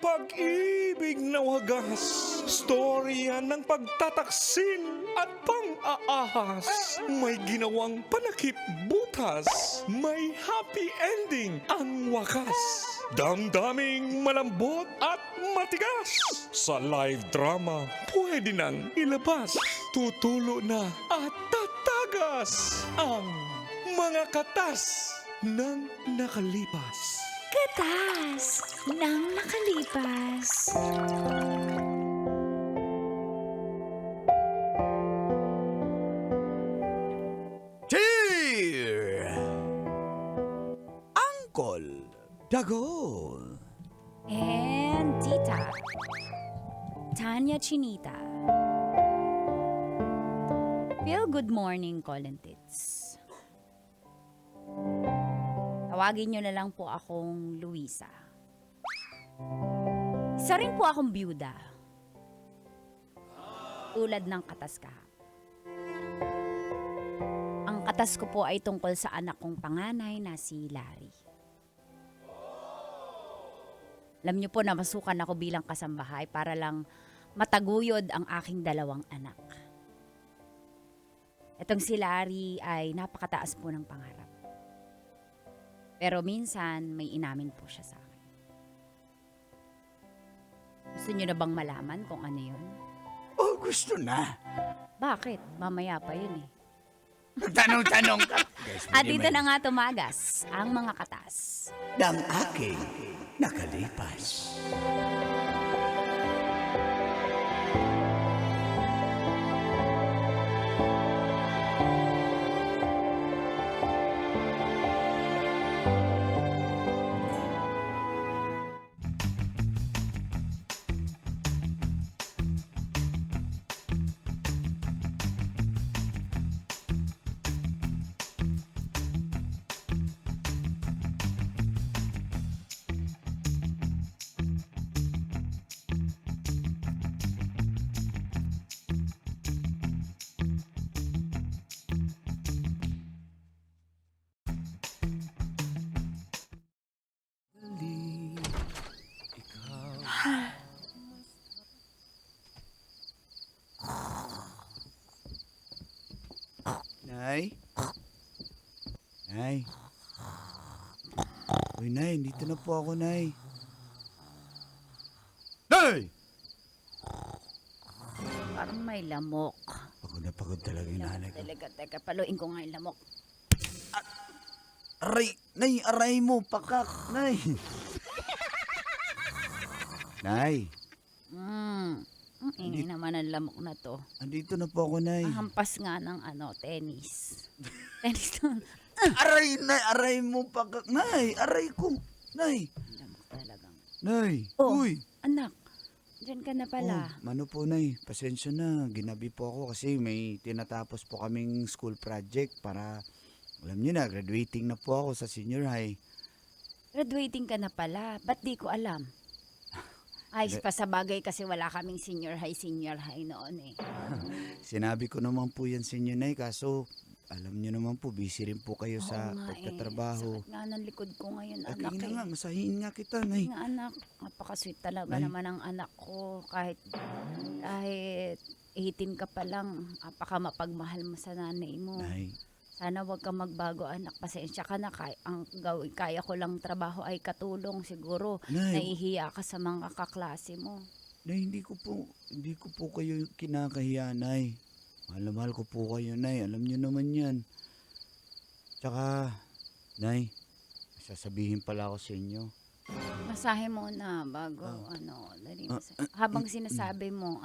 pag-ibig na wagas, storya ng pagtataksil at pang-aahas. May ginawang panakip butas, may happy ending ang wakas. Damdaming malambot at matigas. Sa live drama, pwede nang ilabas. Tutulo na at tatagas ang mga katas ng nakalipas. Katas ng nakalipas. Cheer! Uncle Dagol. And Tita Tanya Chinita. Feel good morning, Colentits. Tawagin nyo na lang po akong Luisa. Isa rin po akong byuda. Tulad ng katas kahapon. Ang katas ko po ay tungkol sa anak kong panganay na si Larry. Alam niyo po na masukan ako bilang kasambahay para lang mataguyod ang aking dalawang anak. Itong si Larry ay napakataas po ng pangarap. Pero minsan may inamin po siya sa akin. Gusto niyo na bang malaman kung ano yun? Oh, gusto na. Bakit? Mamaya pa yun eh. Nagtanong-tanong ka. At dito na nga tumagas ang mga katas. Ng aking nakalipas. Nay? Nay? Uy, Nay, dito na po ako, Nay. Nay! Parang may lamok. Pagod na pagod talaga yung nanay ko. Talaga, teka, paluin ko nga yung lamok. Aray! Nay, aray mo! Pakak! Nay! Nay! Ang ingay naman ang lamok na to. Andito na po ako, Nay. Hampas nga ng tennis. Tennis to. Aray, Nay! Aray mo! Pakak! Nay! Aray ko! Nay! Lamok talagang. Nay! Oh, Uy! anak. Diyan ka na pala. Oh, ano po, Nay? Pasensya na. Ginabi po ako kasi may tinatapos po kaming school project para, alam niyo na, graduating na po ako sa senior high. Graduating ka na pala. Ba't di ko alam? Ay, pa sa bagay kasi wala kaming senior high noon eh. Sinabi ko naman po yan sa inyo, Nay, kaso alam niyo naman po, busy rin po kayo sa Oo nga pagtatrabaho. Sakit nga ng likod ko ngayon, Okay anak na eh. nga, masahin nga kita, Nay. Nga anak, napaka-sweet talaga Nay. naman ang anak ko. Kahit 18 ka pa lang, napaka mapagmahal mo sa nanay mo. Nay, Sana wag ka magbago anak, pasensya ka na. Ang gawin, kaya ko lang trabaho ay katulong siguro. Nay, Nahihiya ka sa mga kaklase mo. Nay, hindi ko po kayo kinakahiya, Nay. Mahal na mahal ko po kayo, Nay. Alam niyo naman yan. Tsaka, Nay, sasabihin pala ako sa inyo. Masahe mo na bago dali habang sinasabi mo,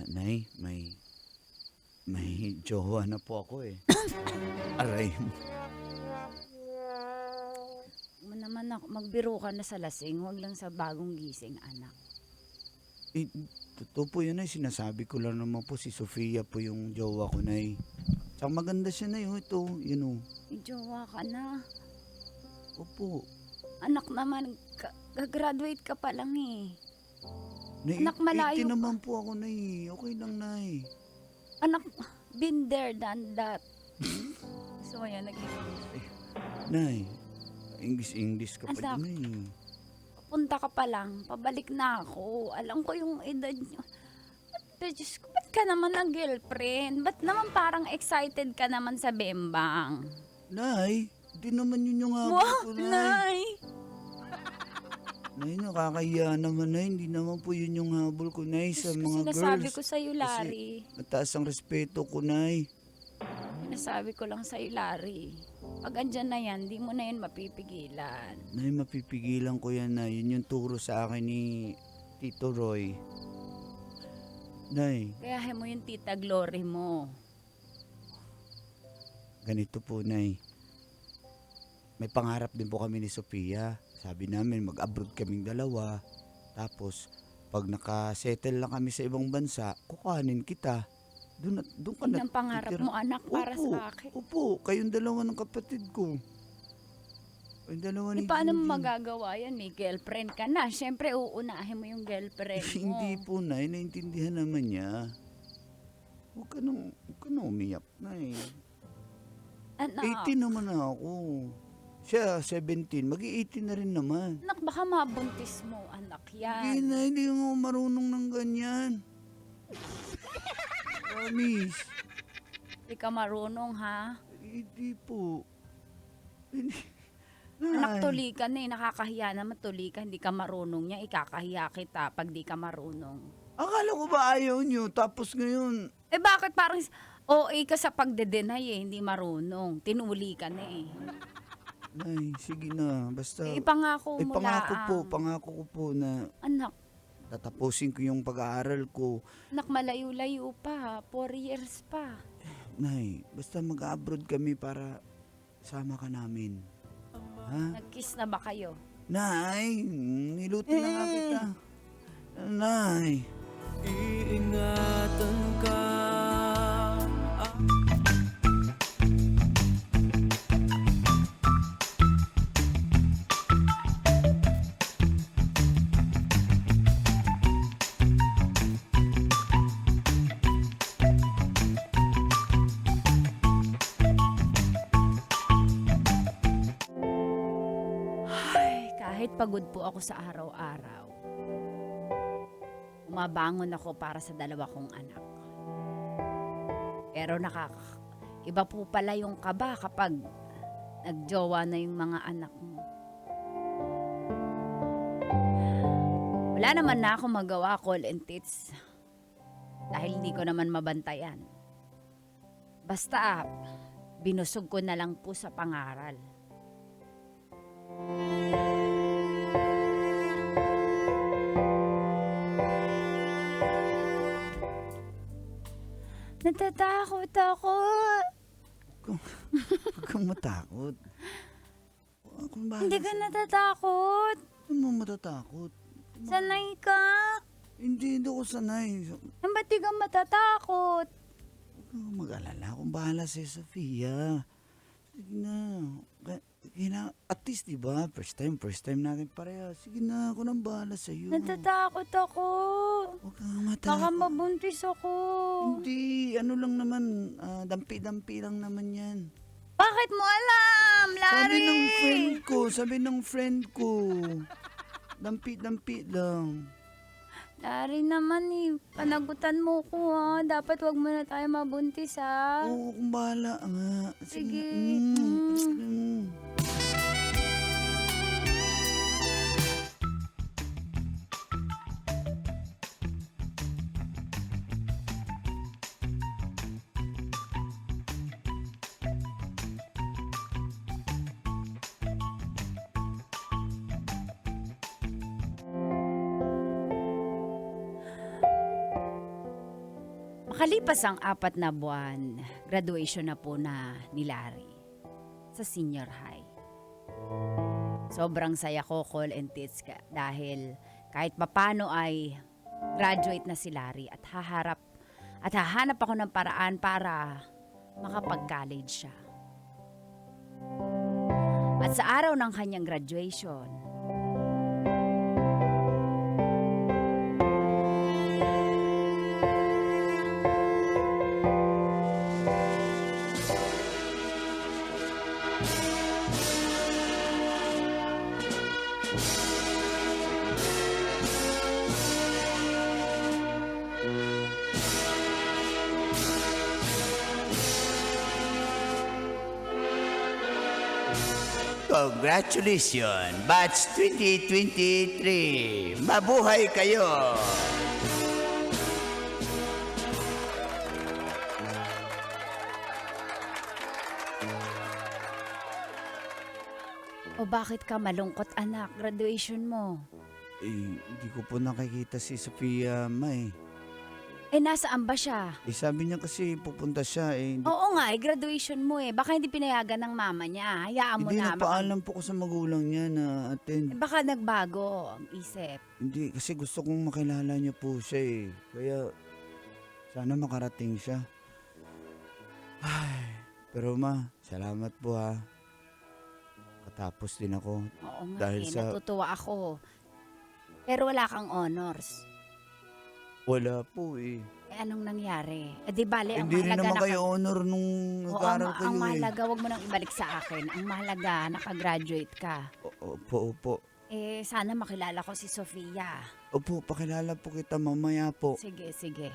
Nay, may jowa na po ako eh. Aray. mo naman ako, magbiro ka na sa lasing, wag lang sa bagong gising, anak. Eh, totoo po yun, Nay. Sinasabi ko lang naman po si Sofia po yung jowa ko, Nay. Tsaka maganda siya, Nay. Ito, yun o. May jowa ka na. Opo. Anak naman, gagraduate ka pa lang eh. Nay, Anak, malayo 18 pa. naman po ako, Nay. Okay lang, Nay. Anak, been there, done that. So yan, Nay, English ka pa Anak. din, Nay. punta ka pa lang, pabalik na ako. Alam ko yung edad nyo. Pero Diyos ko, ba't ka naman ang girlfriend? Ba't naman parang excited ka naman sa bembang? Nay, di naman yun yung habol Wow, ko, Nay. Nay! Nay, nakakahiya naman, Nay. Hindi naman po yun yung habol ko, Nay, sa Diyos ko, mga sinasabi girls. ko sa'yo, Larry. Mataas ang respeto ko, Nay. Sinasabi ko lang sa'yo, Larry. Pag andyan na yan, di mo na yan mapipigilan. Nay, mapipigilan ko yan, Nay. Yun yung turo sa akin ni Tito Roy. Nay, Kaya mo yung tita Glory mo. ganito po, Nay. May pangarap din po kami ni Sofia. Sabi namin, mag-abroad kaming dalawa. Tapos, pag nakasettle lang kami sa ibang bansa, kukuhanin kita. Doon ka Yun na. ang pangarap titira. mo, anak, para Opo, sa akin. Opo, kayong dalawa ng kapatid ko. Kayong dalawa ni Paano mo Junjun. magagawa yan? May girlfriend ka na. Siyempre, uunahin mo yung girlfriend mo. Hindi po, Nay. Naintindihan naman niya. Huwag ka nang umiyak, Nay. Anak, 18 naman ako. Siya, 17. Mag-18 na rin naman. anak, baka mabuntis mo, anak Hindi yan. na, hindi ako marunong ng ganyan. Promise. Hindi ka marunong, ha? Hindi po. Hindi. Anak, tulikan na eh. Nakakahiya naman tulikan. Hindi ka marunong niya. Ikakahiya kita pag di ka marunong. Akala ko ba ayaw nyo? Tapos ngayon, Eh bakit parang OA ka sa pagde-deny eh. Hindi marunong. Tinuli ka na eh. Nay, sige na. Basta, Ipangako mo pangako ko po na Anak, tatapusin ko yung pag-aaral ko. anak, malayo-layo pa. 4 years pa. Nay, basta mag-abroad kami para sama ka namin. Ha? Nag-kiss na ba kayo? Nay, niluto na nga kita. Nay. Iingatan ka. Ay, kahit pagod po ako sa araw-araw, umabangon ako para sa 2 kong anak. Pero iba po pala yung kaba kapag nagjowa na yung mga anak mo. Wala naman na ako magawa, call and teach. Dahil hindi ko naman mabantayan. Basta, binusog ko na lang po sa pangaral. Natatakot ako. Huwag kang matakot. Kung bahala Hindi ka sa'yo. natatakot. Huwag mo matatakot. Sanay ka. Hindi ako sanay. Ba't di ka matatakot? Huwag kang mag-alala. Kung bahala si Sofia. Sige na. At least, di ba? First time natin pareha. Sige na, ako nang bahala sa'yo. Natatakot ako. Huwag kang Baka matakot. mabuntis ako. Hindi, ano lang naman, dampi-dampi lang naman yan. Bakit mo alam, Larry? Sabi ng friend ko, dampi-dampi lang. Larry naman eh, panagutan mo ko ha. Dapat wag mo na tayo mabuntis ha. Oo, kung bahala nga. Sige. Sige. Makalipas ang 4 na buwan, graduation na po na ni Larry sa senior high. Sobrang saya ko, call and teach ka, dahil kahit papano ay graduate na si Larry at hahanap ako ng paraan para makapag-college siya. At sa araw ng kanyang graduation, Congratulations, Batch 2023. Mabuhay kayo. O bakit ka malungkot, anak? Graduation mo. Hindi ko po nakikita si Sofia, May. Nasaan ba siya? Sabi niya kasi pupunta siya Oo nga, graduation mo Baka hindi pinayagan ng mama niya. Hayaan mo Hindi, na. nagpaalam po ko sa magulang niya na attend. Baka nagbago ang isip. Hindi, kasi gusto kong makilala niya po siya Kaya, sana makarating siya. Ay, pero ma, salamat po ha. Katapos din ako. Oo nga Dahil sa- natutuwa ako. Pero wala kang honors. Wala po Anong nangyari? Di bale, ang Hindi rin mahalaga naman kayo honor nung Oo, nag-aaral kayo ang mahalaga, wag mo nang ibalik sa akin. Ang mahalaga, nakagraduate ka. Opo. Sana makilala ko si Sofia. Opo, pakilala po kita mamaya po. Sige, sige.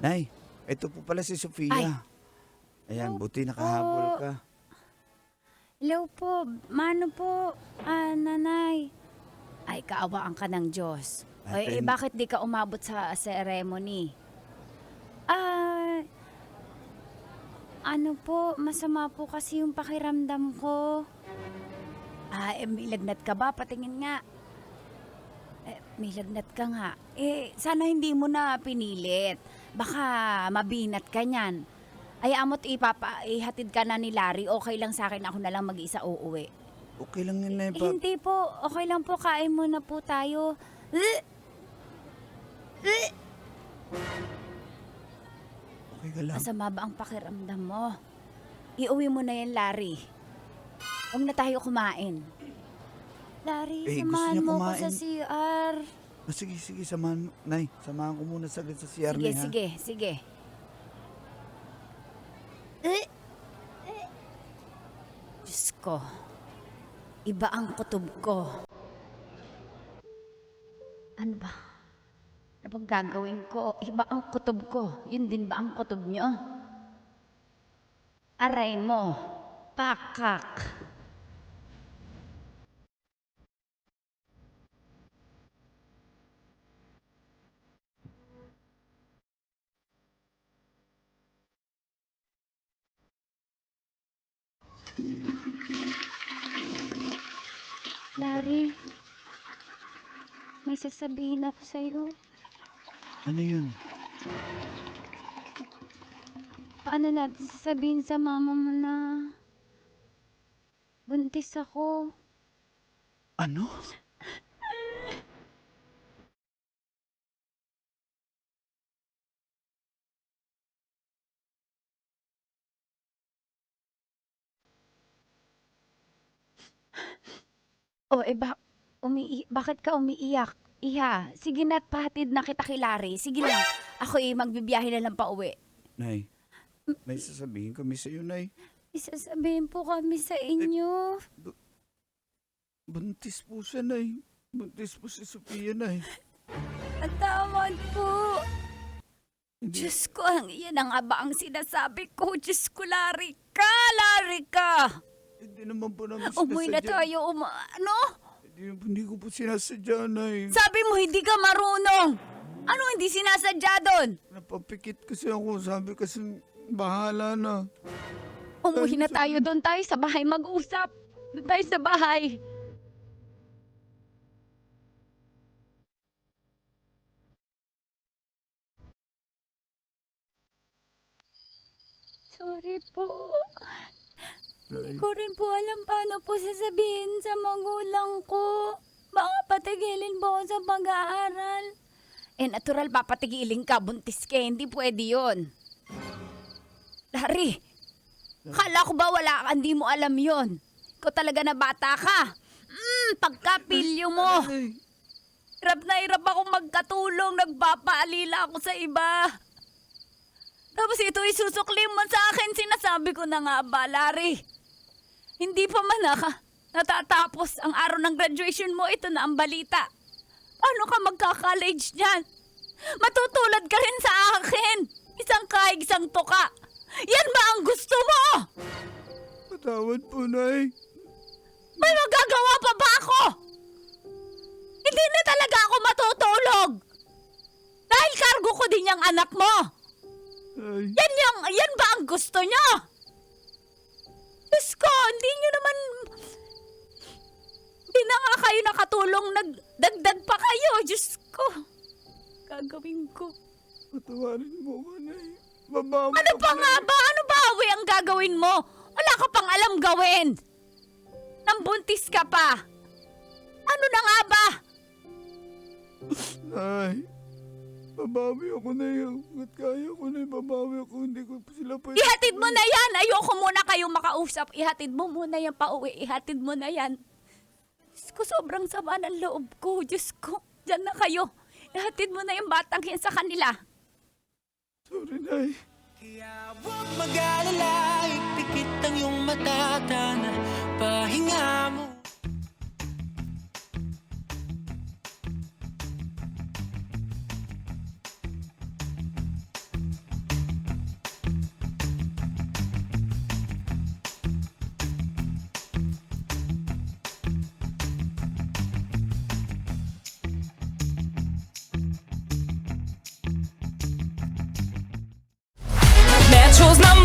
Nay, ito po pala si Sofia. Ay. Ayan, buti nakahabol ka. Hello po, mano po, nanay. Ay, kaawaan ka ng Diyos. Ate- Bakit di ka umabot sa ceremony? Ano po, masama po kasi yung pakiramdam ko. May lagnat ka ba? Patingin nga. May lagnat ka nga. Sana hindi mo na pinilit. Baka mabinat ka niyan. Ayaw mo't ihatid ka na ni Larry. Okay lang sa akin, ako na lang mag-isa uuwi. Okay lang yun, Nay. Hindi po, okay lang po. Kain muna po tayo. Okay ka lang. Masama ba ang pakiramdam mo? Iuwi mo na yan, Larry. Huwag na tayo kumain. Larry, Gusto samahan niya mo ko kumain. sa CR. Sige, samahan mo. Nay, samahan ko muna saglit sa CR, Sige, Nay, ha? sige. Diyos ko, iba ang kutob ko. Ano ba? Ano bang gagawin ko? Iba ang kutob ko. Yun din ba ang kutob nyo? Aray mo, pakak. Larry, may sasabihin ako sa'yo. Ano yun? Paano natin sasabihin sa mama mo na buntis ako? Ano? Bakit ka umiiyak? Iha, sige na't pahatid na kita kay Larry. Sige lang, ako magbibiyahe na lang pa uwi. Nay, may sasabihin kami sa'yo, Nay. Isasabihin po kami sa inyo. Buntis po siya, Nay. Buntis po si Sofia, Nay. Ang tawad po. Hindi, Diyos ko, yan ang nga ba ang sinasabi ko? Diyos ko, Larry ka! Larry ka! hindi naman po namin Umuwi na sinasadya. tayo, ano? Hindi ko po sinasadya, Nay. Sabi mo, hindi ka marunong. Ano hindi sinasadya doon? Napapikit kasi ako. Sabi kasi, bahala na. Umuwi na tayo doon tayo sa bahay mag-usap. Doon tayo sa bahay. Sorry po. Hindi Nay, ko rin po alam paano po sasabihin sa magulang ko. Baka patigilin po ako sa pag-aaral. Natural, papatigilin ka. Buntis ka. Hindi pwede yun. Larry, kala ko ba wala ka? Hindi mo alam yon. Ikaw talaga na bata ka. Pagkapilyo mo. Nay, Hirap na hirap akong magkatulong, nagpapaalila ako sa iba. Tapos ito isusukli mo sa akin, sinasabi ko na nga ba, Larry? Hindi pa man natatapos ang araw ng graduation mo, ito na ang balita. Paano ka magka-college dyan? Matutulad ka rin sa akin. Isang kahig, isang tuka. Yan ba ang gusto mo? Patawad po, Nay. May magagawa pa ba ako? Hindi na talaga ako matutulog. Dahil kargo ko din yung anak mo. Nay. Yan ba ang gusto niyo? Diyos ko, hindi niyo naman... Hindi na nga kayo nakatulong, nagdagdag pa kayo. Diyos ko, gagawin ko. Patawarin mo ko, Nay. Babawi Ano pa nga ba? Ano ba ang gagawin mo? Wala ka pang alam gawin. Nambuntis ka pa. Ano na nga ba? Nay, babawi ako na yun. At kaya ko na babawi ako. Hindi ko sila pwede. Ihatid mo na yan. Ayoko muna kayong makausap. Ihatid mo muna yan pauwi. Ihatid mo na yan. Diyos ko, sobrang sama ng loob ko. Diyos ko, dyan na kayo. Ihatid mo na yung batang yan sa kanila. Sorry, Nay. Kaya huwag mag-alala, ipikit ang iyong mata, tana, pahinga mo. Metro's #1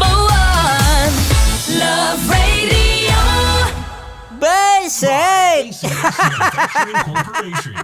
Love Radio. Basic! Manufacturing Corporation.